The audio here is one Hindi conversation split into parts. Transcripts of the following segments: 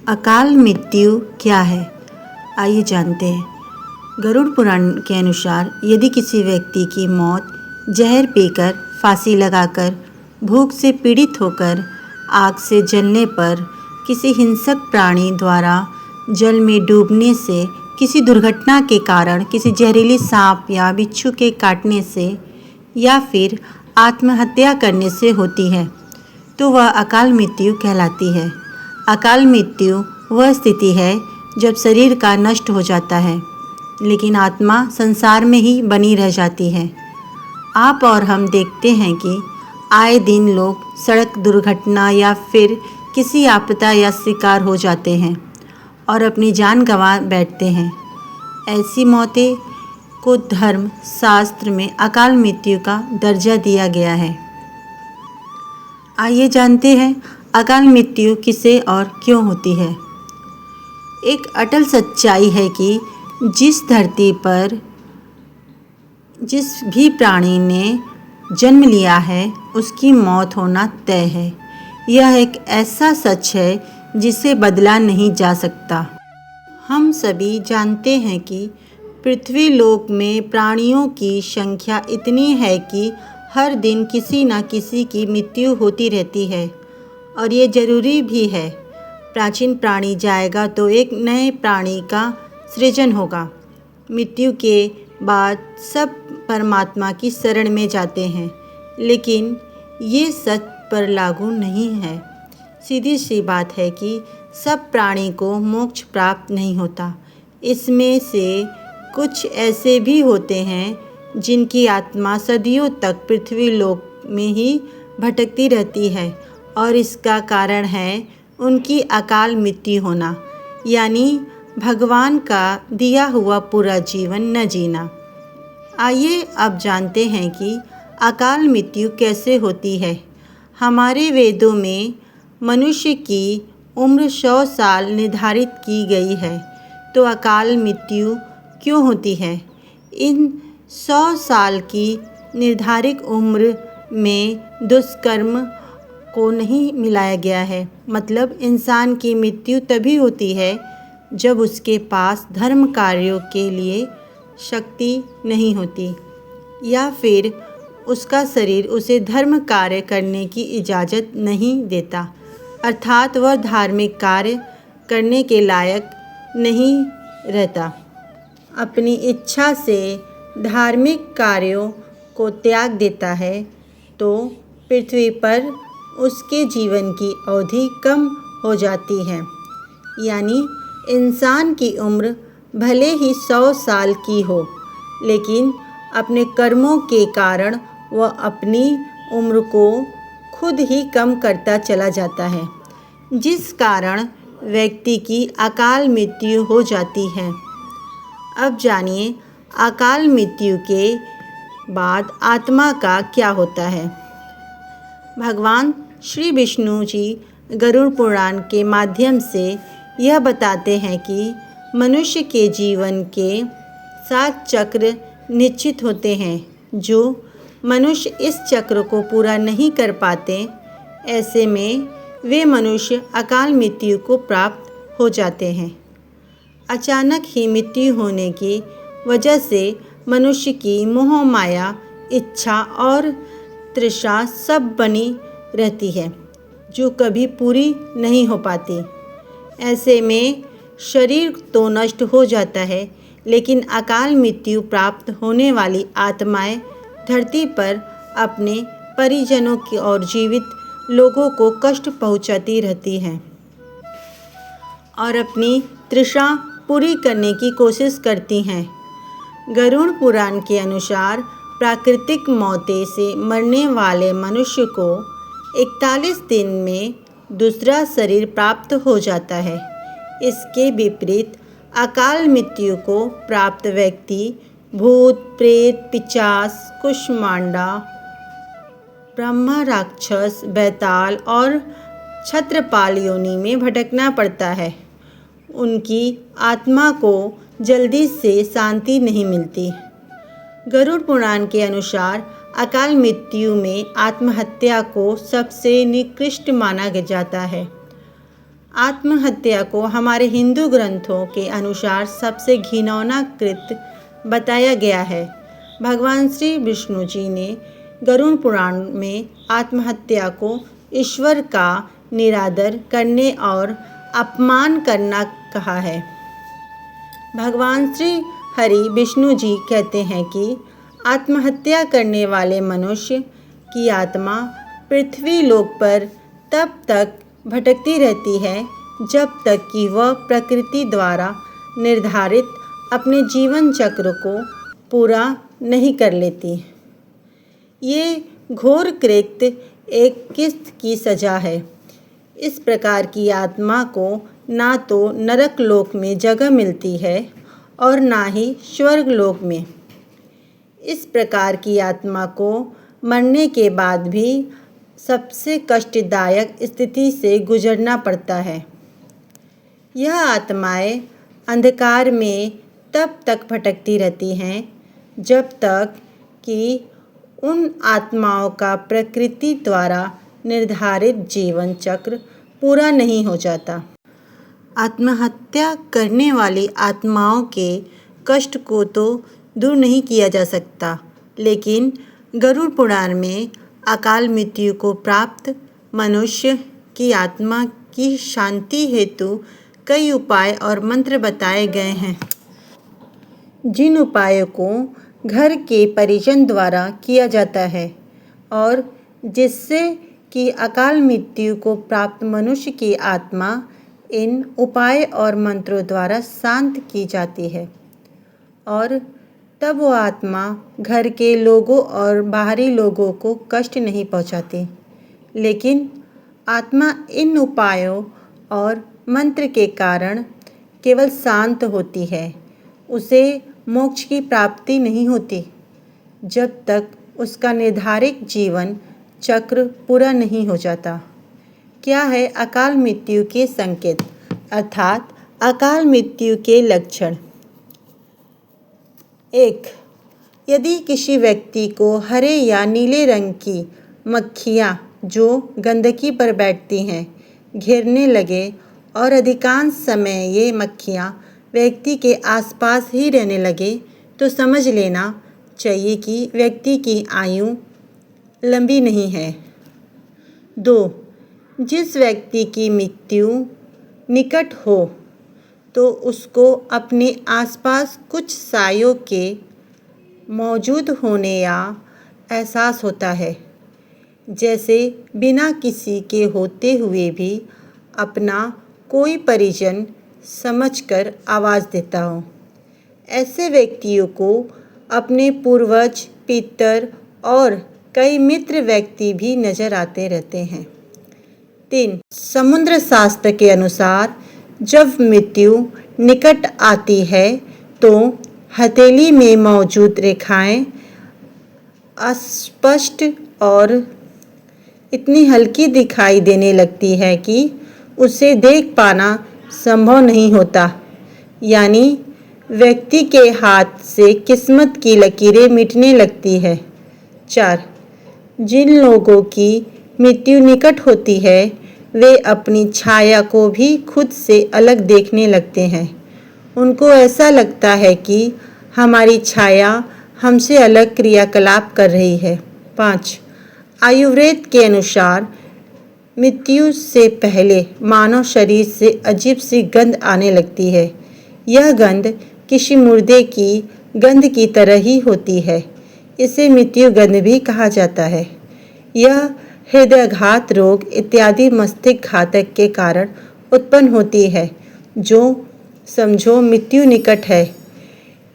अकाल मृत्यु क्या है? आइए जानते हैं। गरुड़ पुराण के अनुसार यदि किसी व्यक्ति की मौत जहर पीकर, फांसी लगाकर, भूख से पीड़ित होकर, आग से जलने पर, किसी हिंसक प्राणी द्वारा जल में डूबने से, किसी दुर्घटना के कारण, किसी जहरीले सांप या बिच्छू के काटने से या फिर आत्महत्या करने से होती है तो वह अकाल मृत्यु कहलाती है। अकाल मृत्यु वह स्थिति है जब शरीर का नष्ट हो जाता है लेकिन आत्मा संसार में ही बनी रह जाती है। आप और हम देखते हैं कि आए दिन लोग सड़क दुर्घटना या फिर किसी आपदा या शिकार हो जाते हैं और अपनी जान गंवा बैठते हैं। ऐसी मौतें को धर्म शास्त्र में अकाल मृत्यु का दर्जा दिया गया है। आइए जानते हैं अकाल मृत्यु किसे और क्यों होती है। एक अटल सच्चाई है कि जिस धरती पर जिस भी प्राणी ने जन्म लिया है उसकी मौत होना तय है। यह एक ऐसा सच है जिसे बदला नहीं जा सकता। हम सभी जानते हैं कि पृथ्वी लोक में प्राणियों की संख्या इतनी है कि हर दिन किसी न किसी की मृत्यु होती रहती है और ये जरूरी भी है। प्राचीन प्राणी जाएगा तो एक नए प्राणी का सृजन होगा। मृत्यु के बाद सब परमात्मा की शरण में जाते हैं, लेकिन ये सच पर लागू नहीं है। सीधी सी बात है कि सब प्राणी को मोक्ष प्राप्त नहीं होता। इसमें से कुछ ऐसे भी होते हैं जिनकी आत्मा सदियों तक पृथ्वी लोक में ही भटकती रहती है और इसका कारण है उनकी अकाल मृत्यु होना, यानी भगवान का दिया हुआ पूरा जीवन न जीना। आइए अब जानते हैं कि अकाल मृत्यु कैसे होती है। हमारे वेदों में मनुष्य की उम्र 100 साल निर्धारित की गई है, तो अकाल मृत्यु क्यों होती है? इन 100 साल की निर्धारित उम्र में दुष्कर्म को नहीं मिलाया गया है। मतलब इंसान की मृत्यु तभी होती है जब उसके पास धर्म कार्यों के लिए शक्ति नहीं होती या फिर उसका शरीर उसे धर्म कार्य करने की इजाज़त नहीं देता, अर्थात वह धार्मिक कार्य करने के लायक नहीं रहता। अपनी इच्छा से धार्मिक कार्यों को त्याग देता है तो पृथ्वी पर उसके जीवन की अवधि कम हो जाती है। यानी इंसान की उम्र भले ही 100 साल की हो, लेकिन अपने कर्मों के कारण वह अपनी उम्र को खुद ही कम करता चला जाता है, जिस कारण व्यक्ति की अकाल मृत्यु हो जाती है। अब जानिए अकाल मृत्यु के बाद आत्मा का क्या होता है। भगवान श्री विष्णु जी गरुड़ पुराण के माध्यम से यह बताते हैं कि मनुष्य के जीवन के 7 चक्र निश्चित होते हैं। जो मनुष्य इस चक्र को पूरा नहीं कर पाते, ऐसे में वे मनुष्य अकाल मृत्यु को प्राप्त हो जाते हैं। अचानक ही मृत्यु होने की वजह से मनुष्य की मोह माया, इच्छा और तृष्णा सब बनी रहती है, जो कभी पूरी नहीं हो पाती। ऐसे में शरीर तो नष्ट हो जाता है, लेकिन अकाल मृत्यु प्राप्त होने वाली आत्माएं धरती पर अपने परिजनों की और जीवित लोगों को कष्ट पहुंचाती रहती हैं और अपनी तृष्णा पूरी करने की कोशिश करती हैं। गरुड़ पुराण के अनुसार प्राकृतिक मौतें से मरने वाले मनुष्य को 41 दिन में दूसरा शरीर प्राप्त हो जाता है। इसके विपरीत अकाल मृत्यु को प्राप्त व्यक्ति भूत, प्रेत, पिशाच, कुष्मांडा, ब्रह्मा, राक्षस, बैताल और छत्रपाल योनि में भटकना पड़ता है। उनकी आत्मा को जल्दी से शांति नहीं मिलती। गरुड़ पुराण के अनुसार अकाल मृत्यु में आत्महत्या को सबसे निकृष्ट माना जाता है। आत्महत्या को हमारे हिंदू ग्रंथों के अनुसार सबसे घिनौना कृत्य बताया गया है। भगवान श्री विष्णु जी ने गरुड़ पुराण में आत्महत्या को ईश्वर का निरादर करने और अपमान करना कहा है। भगवान श्री हरि विष्णु जी कहते हैं कि आत्महत्या करने वाले मनुष्य की आत्मा पृथ्वी लोक पर तब तक भटकती रहती है जब तक कि वह प्रकृति द्वारा निर्धारित अपने जीवन चक्र को पूरा नहीं कर लेती। ये घोर कृत्य एक किस्त की सज़ा है। इस प्रकार की आत्मा को ना तो नरक लोक में जगह मिलती है और ना ही स्वर्ग लोक में। इस प्रकार की आत्मा को मरने के बाद भी सबसे कष्टदायक स्थिति से गुजरना पड़ता है। यह आत्माएं अंधकार में तब तक भटकती रहती हैं जब तक कि उन आत्माओं का प्रकृति द्वारा निर्धारित जीवन चक्र पूरा नहीं हो जाता। आत्महत्या करने वाली आत्माओं के कष्ट को तो दूर नहीं किया जा सकता, लेकिन गरुड़ पुराण में अकाल मृत्यु को प्राप्त मनुष्य की आत्मा की शांति हेतु कई उपाय और मंत्र बताए गए हैं, जिन उपायों को घर के परिजन द्वारा किया जाता है और जिससे कि अकाल मृत्यु को प्राप्त मनुष्य की आत्मा इन उपाय और मंत्रों द्वारा शांत की जाती है और तब वो आत्मा घर के लोगों और बाहरी लोगों को कष्ट नहीं पहुंचाती। लेकिन आत्मा इन उपायों और मंत्र के कारण केवल शांत होती है, उसे मोक्ष की प्राप्ति नहीं होती जब तक उसका निर्धारित जीवन चक्र पूरा नहीं हो जाता। क्या है अकाल मृत्यु के संकेत अर्थात अकाल मृत्यु के लक्षण? 1. यदि किसी व्यक्ति को हरे या नीले रंग की मक्खियाँ जो गंदगी पर बैठती हैं घेरने लगे और अधिकांश समय ये मक्खियाँ व्यक्ति के आसपास ही रहने लगे, तो समझ लेना चाहिए कि व्यक्ति की आयु लंबी नहीं है। 2. जिस व्यक्ति की मृत्यु निकट हो तो उसको अपने आसपास कुछ सायों के मौजूद होने या एहसास होता है, जैसे बिना किसी के होते हुए भी अपना कोई परिजन समझकर आवाज़ देता हो। ऐसे व्यक्तियों को अपने पूर्वज, पितर और कई मित्र व्यक्ति भी नजर आते रहते हैं। 3. समुद्र शास्त्र के अनुसार जब मृत्यु निकट आती है तो हथेली में मौजूद रेखाएं अस्पष्ट और इतनी हल्की दिखाई देने लगती है कि उसे देख पाना संभव नहीं होता, यानी व्यक्ति के हाथ से किस्मत की लकीरें मिटने लगती है। 4. जिन लोगों की मृत्यु निकट होती है वे अपनी छाया को भी खुद से अलग देखने लगते हैं। उनको ऐसा लगता है कि हमारी छाया हमसे अलग क्रियाकलाप कर रही है। 5. आयुर्वेद के अनुसार मृत्यु से पहले मानव शरीर से अजीब सी गंध आने लगती है। यह गंध किसी मुर्दे की गंध की तरह ही होती है। इसे मृत्यु गंध भी कहा जाता है। यह हृदयाघात रोग इत्यादि मस्तिष्क घातक के कारण उत्पन्न होती है, जो समझो मृत्यु निकट है।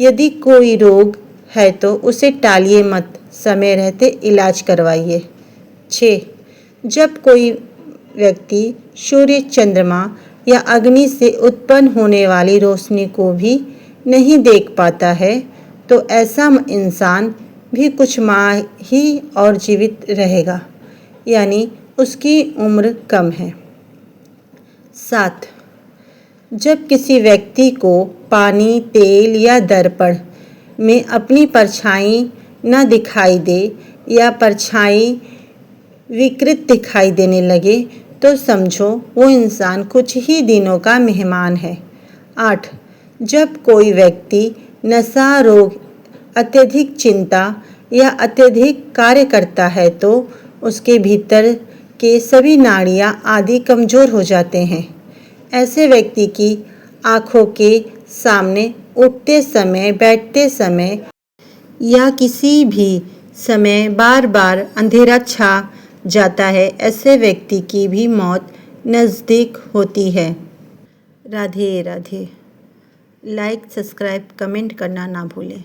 यदि कोई रोग है तो उसे टालिए मत, समय रहते इलाज करवाइए। 6. जब कोई व्यक्ति सूर्य, चंद्रमा या अग्नि से उत्पन्न होने वाली रोशनी को भी नहीं देख पाता है तो ऐसा इंसान भी कुछ माह ही और जीवित रहेगा, यानी उसकी उम्र कम है। 7. जब किसी व्यक्ति को पानी, तेल या दर्पण में अपनी परछाई न दिखाई दे या परछाई विकृत दिखाई देने लगे तो समझो वो इंसान कुछ ही दिनों का मेहमान है। 8. जब कोई व्यक्ति नशा, रोग, अत्यधिक चिंता या अत्यधिक कार्य करता है तो उसके भीतर के सभी नाड़ियाँ आदि कमज़ोर हो जाते हैं। ऐसे व्यक्ति की आँखों के सामने उठते समय, बैठते समय या किसी भी समय बार बार अंधेरा छा जाता है। ऐसे व्यक्ति की भी मौत नज़दीक होती है। Radhe Radhe. Like, subscribe, comment करना ना भूलें।